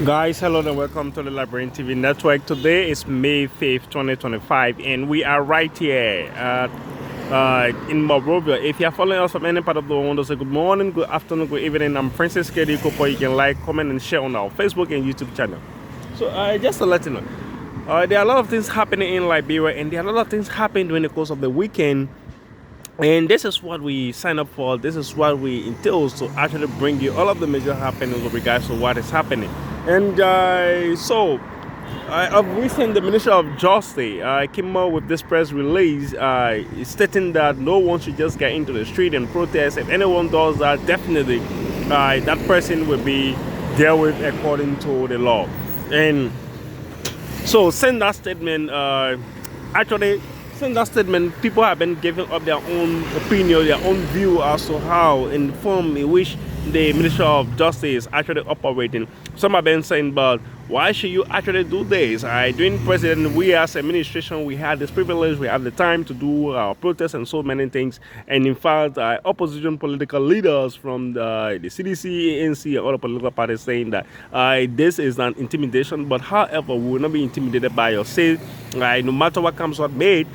Guys, hello and welcome to the Librarian TV network. Today is May 5th, 2025, and we are right here in Monrovia. If you are following us from any part of the world, say good morning, good afternoon, good evening. I'm Princess KD Kopo. You can like, comment, and share on our Facebook and YouTube channel. So, just to let you know, there are a lot of things happening in Liberia, and there are a lot of things happening during the course of the weekend. And this is what we sign up for. This is what we entails to actually bring you all of the major happenings with regards to what is happening. And of recent, the Minister of Justice came out with this press release stating that no one should just get into the street and protest. If anyone does that, definitely that person will be dealt with according to the law. And so, since that statement, people have been giving up their own opinion, their own view as to how, in the form in which the Ministry of Justice is actually operating. Some have been saying, but why should you actually do this? During President, we as administration, we had this privilege, we have the time to do our protests and so many things. And in fact, opposition political leaders from the C.D.C, ANC, and other political parties saying that this is an intimidation. But however, we will not be intimidated by your say. No matter what comes what made,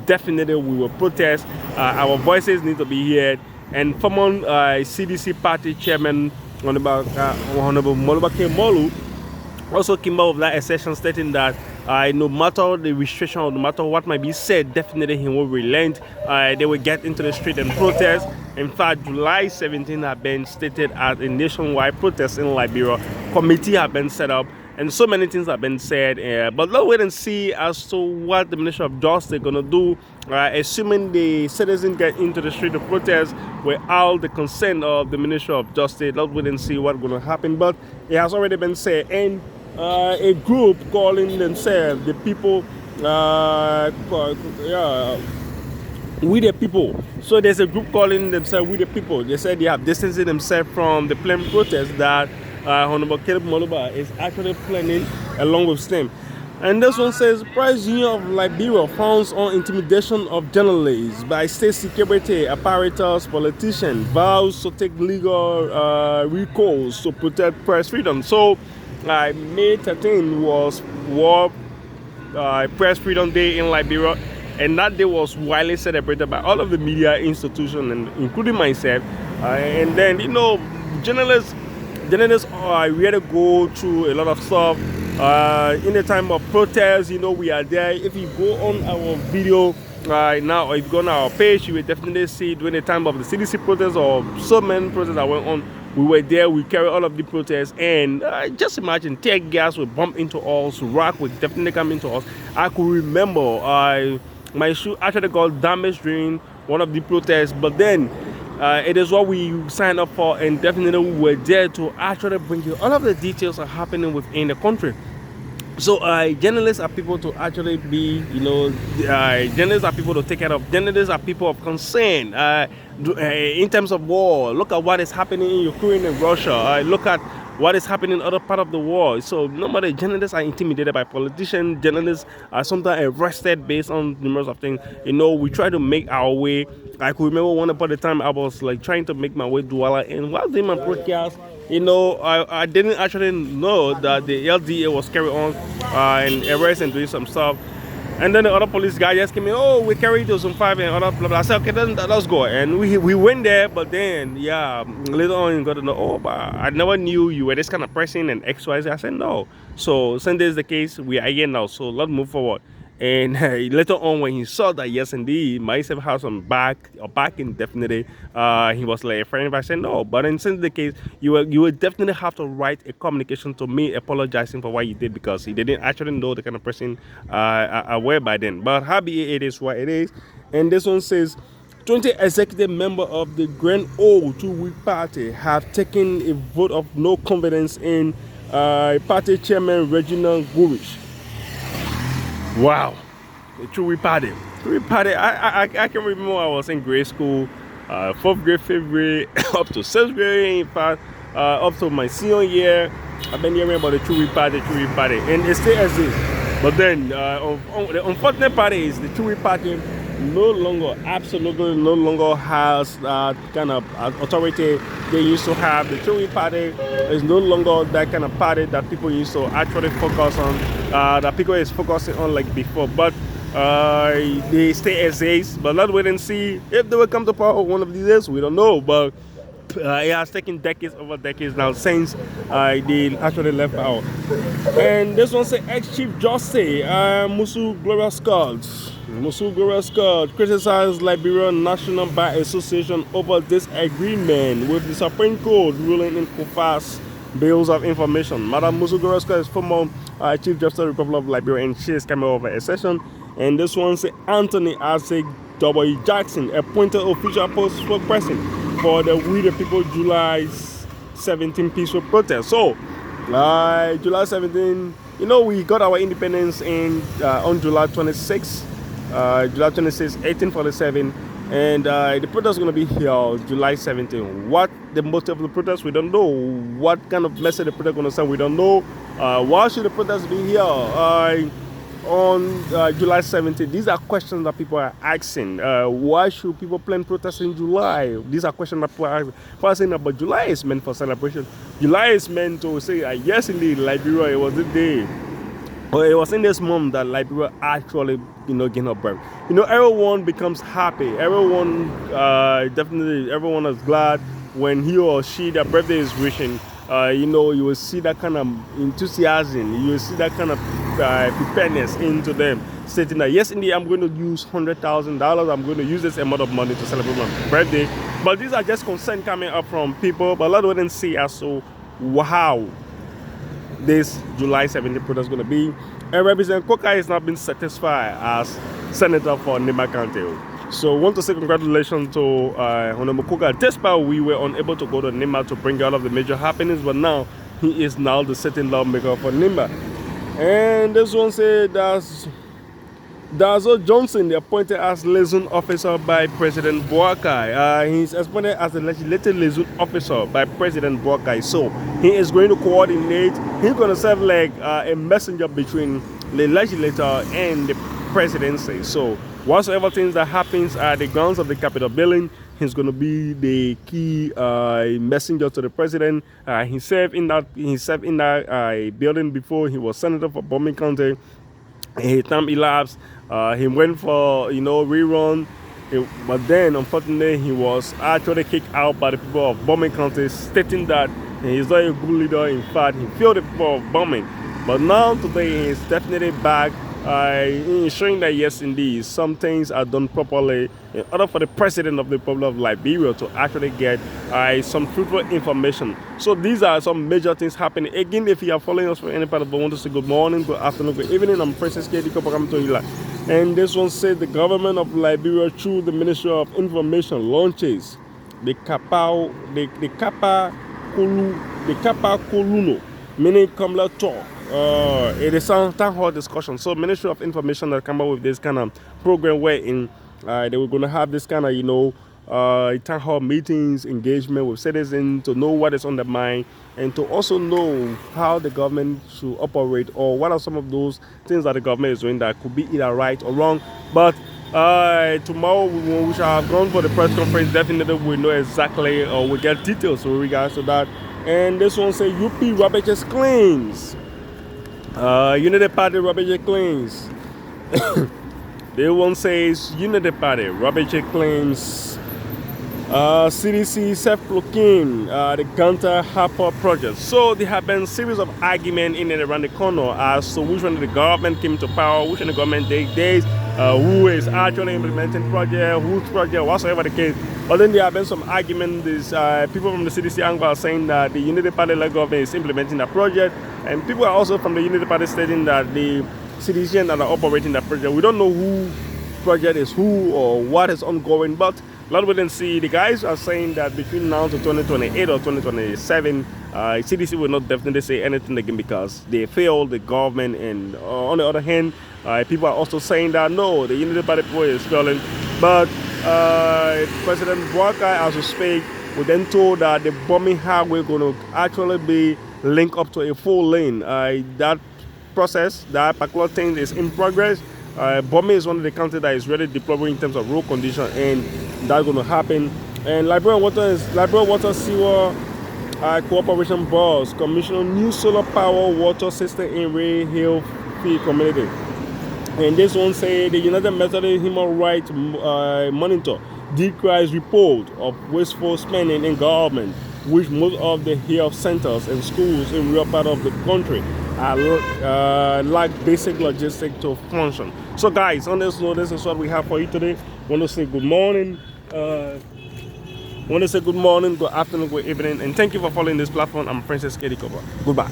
definitely we will protest. Our voices need to be heard. And former C.D.C party chairman, Honorable Molu, also came out with that assertion stating that no matter the restriction or no matter what might be said, definitely he will relent. They will get into the street and protest. In fact, July 17 have been stated as a nationwide protest in Liberia. Committee have been set up. And so many things have been said, but let's wait and see as to what the Ministry of Justice is going to do, assuming the citizens get into the street to protest without the consent of the Ministry of Justice. Let's wait and see what's going to happen. But it has already been said, and a group calling themselves the people, we the people. So there's a group calling themselves we the people. They said they have distanced themselves from the planned protest that Honorable Caleb Moluba is actually planning along with STEM. And this one says, Press Union of Liberia fowns on intimidation of journalists by state security apparatus politicians, vows to take legal recourse to protect press freedom. So May 13 was Press Freedom Day in Liberia, and that day was widely celebrated by all of the media institutions, and including myself. And then, journalists we had to go through a lot of stuff in the time of protest. We are there. If you go on our video now, or if you go on our page, you will definitely see during the time of the C.D.C protests or so many protests that went on, we were there. We carried all of the protests, and just imagine tear gas would bump into us, rock would definitely come into us. I could remember my shoe actually got damaged during one of the protests, but then it is what we signed up for, and definitely we were there to actually bring you all of the details are happening within the country. So journalists are people to actually be, journalists are people to take care of. Journalists are people of concern in terms of war. Look at what is happening in Ukraine and Russia. Look at what is happening in other part of the world. So normally journalists are intimidated by politicians. Journalists are sometimes arrested based on numerous of things. We try to make our way. I could remember one upon a time I was like trying to make my way to Douala, and while doing my broadcast, I didn't actually know that the LDA was carrying on and arrest and doing some stuff. And then the other police guy just came in, oh, we carried those on 5 and other blah, blah. I said, okay, then let's go. And we went there, but then, later on you got to know, oh, but I never knew you were this kind of person and X, Y, Z. I said, no. So since this is the case, we are here now, so let's move forward. And later on, when he saw that, yes, indeed, myself has some backing, definitely, he was like, a friend. I said, no. But in since the case, you will definitely have to write a communication to me apologizing for what you did, because he didn't actually know the kind of person I were by then. But happy it is what it is. And this one says, 20 executive members of the Grand Old True Whig Party have taken a vote of no confidence in party chairman Reginald Gurish. Wow, the True Whig Party. True Whig Party. I can remember I was in grade school, 4th grade, 5th grade, up to 6th grade. In fact, up to my senior year, I've been hearing about the True Whig Party, and it still exists. But then, the unfortunate part is the True Whig Party absolutely no longer has that kind of authority they used to have. The True Whig Party is no longer that kind of party that people used to actually focus on, that people is focusing on like before. But they stay as is. But let's wait and see if they will come to power one of these days. We don't know, but it has taken decades over decades now since they actually left power. And this one say ex-chief justice Musu Gloria Scott criticized Liberian National Bar Association over disagreement with the Supreme Court ruling in Kofa's bills of information. Madam Musu Gloria Scott is former Chief Justice of the Republic of Liberia, and she is coming over a session. And this one say Anthony Asik W. Jackson appointed official post spokesperson for the We the People July 17 peaceful protest. So July 17, we got our independence on July 26, July 26, 1847, and the protest is going to be here July 17. What the motive of the protest, we don't know. What kind of message the protest is going to send, we don't know. Why should the protest be here on July 17? These are questions that people are asking. Why should people plan protests in July? These are questions that people are asking. People are saying that, but July is meant for celebration. July is meant to say, yes, indeed, Liberia, it was the day. Or it was in this month that Liberia actually, gained her birth. Everyone becomes happy. Everyone, everyone is glad when he or she, their birthday is wishing. You will see that kind of enthusiasm. You will see that kind of preparedness into them, stating that yes, indeed, I'm going to use $100,000. I'm going to use this amount of money to celebrate my birthday. But these are just concerns coming up from people. But let's wait and see as to how this July 17th protest is going to be. And Representative Coker has not been satisfied as Senator for Nimba County. So I want to say congratulations to Honorable Coker. Despite we were unable to go to Nimba to bring out of the major happenings, but now he is now the sitting lawmaker for Nimba. And this one said that's Dazo Johnson, the appointed as liaison officer by President Boakai. He's appointed as the legislative liaison officer by President Boakai. So he is going to coordinate. He's going to serve like a messenger between the legislature and the presidency. So whatsoever things that happens at the grounds of the Capitol building, he's going to be the key messenger to the president. He served in that building before. He was senator for Bombing County. His time elapsed. He went for rerun, but then unfortunately he was actually kicked out by the people of Bombing County, stating that he's not a good leader. In fact, he failed the people of Bombing. But now today he's definitely back, ensuring that yes, indeed, some things are done properly in order for the president of the Republic of Liberia to actually get some fruitful information. So these are some major things happening. Again, if you are following us from any part of the world, want to say good morning, good afternoon, good evening. I'm Princess K.D. And this one said the government of Liberia through the Ministry of Information launches the Kappa Koluno, meaning Kamla talk. It is a town hall discussion. So Ministry of Information that come up with this kind of program where they were going to have this kind of town hall meetings, engagement with citizens to know what is on their mind and to also know how the government should operate, or what are some of those things that the government is doing that could be either right or wrong. But tomorrow when we shall have gone for the press conference, definitely we'll know exactly, or we'll get details with regards to that. And this one says UP rubbish claims. Unity Party rubbish claims. The one says Unity Party rubbish claims. C.D.C. self-proclaimed the Gunter Harper project. So there have been a series of arguments in and around the corner as to which one of the government came to power, which one the government days, who is actually implementing project, whose project, whatsoever the case. But then there have been some arguments. People from the C.D.C. angle are saying that the Unity Party government is implementing that project, and people are also from the Unity Party stating that the C.D.C. that are operating that project. We don't know who project is who or what is ongoing, but let we then see. The guys are saying that between now to 2028 or 2027, CDC will not definitely say anything again because they failed the government. And on the other hand, people are also saying that no, the Unity Party is failing. But President Boakai, as we speak, was then told that the bombing highway going to actually be linked up to a full lane. That process, that particular thing is in progress. Bome is one of the counties that is really deplorable in terms of road condition, and that's going to happen. And Liberia Water Sewer Cooperation Board commissioned new solar power water system in Ray Hill Field community. And this one say the United Methodist Human Rights Monitor decries report of wasteful spending in government, which most of the health centers and schools in rural part of the country lack basic logistics to function. So guys, on this note, this is what we have for you today. Want to say good morning, good afternoon, good evening, and thank you for following this platform. I'm Princess Katie Koba. Goodbye.